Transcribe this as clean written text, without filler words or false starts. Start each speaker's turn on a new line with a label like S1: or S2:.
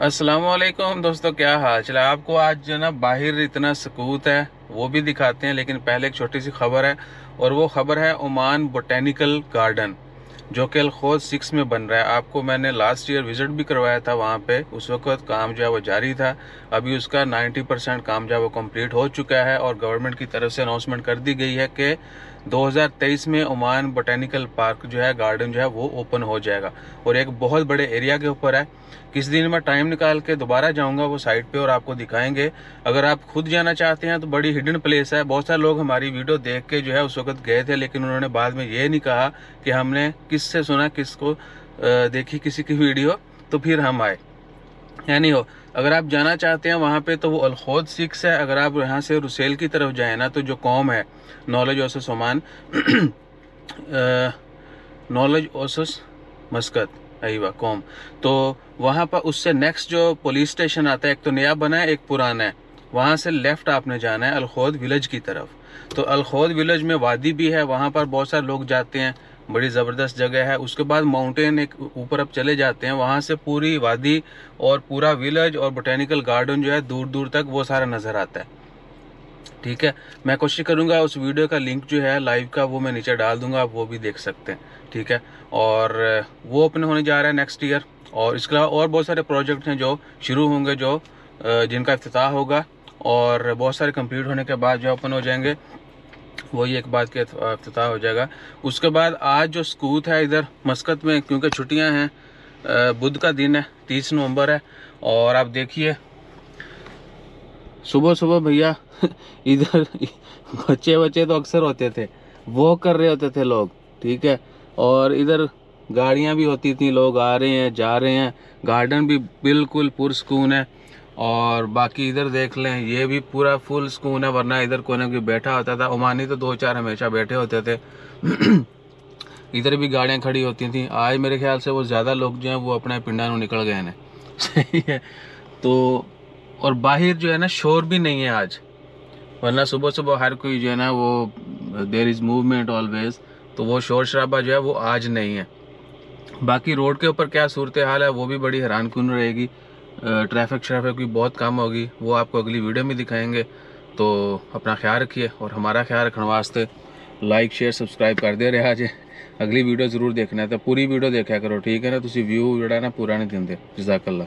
S1: अस्सलाम वालेकुम दोस्तों, क्या हाल चला। आपको आज जो ना बाहर इतना सकूत है वो भी दिखाते हैं, लेकिन पहले एक छोटी सी खबर है। और वो खबर है ओमान बोटेनिकल गार्डन, जो कि अल-खौद 6 में बन रहा है। आपको मैंने लास्ट ईयर विज़िट भी करवाया था वहाँ पे। उस वक्त काम जो है वो जारी था। अभी उसका 90% काम जो है वो कंप्लीट हो चुका है और गवर्नमेंट की तरफ से अनाउंसमेंट कर दी गई है कि 2023 में ओमान बोटेनिकल पार्क जो है, गार्डन जो है वो ओपन हो जाएगा। और एक बहुत बड़े एरिया के ऊपर है। किस दिन मैं टाइम निकाल के दोबारा जाऊंगा वो साइट पे और आपको दिखाएंगे। अगर आप खुद जाना चाहते हैं तो बड़ी हिडन प्लेस है। बहुत सारे लोग हमारी वीडियो देख के जो है उस वक्त गए थे, लेकिन उन्होंने बाद में ये नहीं कहा कि हमने किससे सुना, किसको देखी किसी की वीडियो तो फिर हम आए। यानी हो, अगर आप जाना चाहते हैं वहाँ पे तो वो अल-खौद 6 है। अगर आप यहाँ से रुसेल की तरफ जाए ना, तो जो कौम है knowledge oasis Oman knowledge oasis Muscat, अईवा कौम, तो वहाँ पर उससे नेक्स्ट जो पुलिस स्टेशन आता है, एक तो नया बना है एक पुराना है। वहाँ से लेफ्ट आपने जाना है अल-खौद विलेज की तरफ। तो अल-खौद विलेज में वादी भी है, वहाँ पर बहुत सारे लोग जाते हैं, बड़ी ज़बरदस्त जगह है। उसके बाद माउंटेन एक ऊपर अब चले जाते हैं, वहाँ से पूरी वादी और पूरा विलेज और बोटेनिकल गार्डन जो है दूर दूर तक वो सारा नज़र आता है। ठीक है, मैं कोशिश करूंगा उस वीडियो का लिंक जो है लाइव का वो मैं नीचे डाल दूंगा, आप वो भी देख सकते हैं। ठीक है, और वो ओपन होने जा रहा है नेक्स्ट ईयर। और इसके अलावा और बहुत सारे प्रोजेक्ट हैं जो शुरू होंगे, जो जिनका इफ्तिताह होगा और बहुत सारे कंप्लीट होने के बाद जो ओपन हो जाएंगे। वही एक बात का इफ्तिताह हो जाएगा। उसके बाद आज जो सकूत है इधर मस्कत में, क्योंकि छुट्टियां हैं, बुध का दिन है, 30 नवंबर है। और आप देखिए सुबह सुबह भैया इधर बच्चे तो अक्सर होते थे, वो कर रहे होते थे लोग। ठीक है, और इधर गाड़ियां भी होती थी, लोग आ रहे हैं जा रहे हैं। गार्डन भी बिल्कुल पुरसकून है। और बाकी इधर देख लें, ये भी पूरा फुल सुकून है, वरना इधर कोई ना कोई बैठा होता था। ओमानी तो 2-4 हमेशा बैठे होते थे। इधर भी गाड़ियां खड़ी होती थी। आज मेरे ख्याल से वो ज़्यादा लोग जो हैं वो अपने पिंडा में निकल गए हैं। सही है। तो और बाहर जो है ना शोर भी नहीं है आज, वरना सुबह सुबह हर कोई जो है ना वो देयर इज़ मूवमेंट ऑलवेज, तो वो शोर शराबा जो है वो आज नहीं है। बाकी रोड के ऊपर क्या सूरत हाल है वो भी बड़ी हैरानकुन रहेगी। ट्रैफिक श्रैफिक भी बहुत कम होगी, वो आपको अगली वीडियो में दिखाएंगे। तो अपना ख्याल रखिए और हमारा ख्याल रखने वास्ते लाइक शेयर सब्सक्राइब कर दे रहे आज। अगली वीडियो ज़रूर देखना है तो पूरी वीडियो देखा करो, ठीक है ना। तुसी व्यू जोड़ा ना पूरा नहीं देंगे। जज़ाकल्लाह।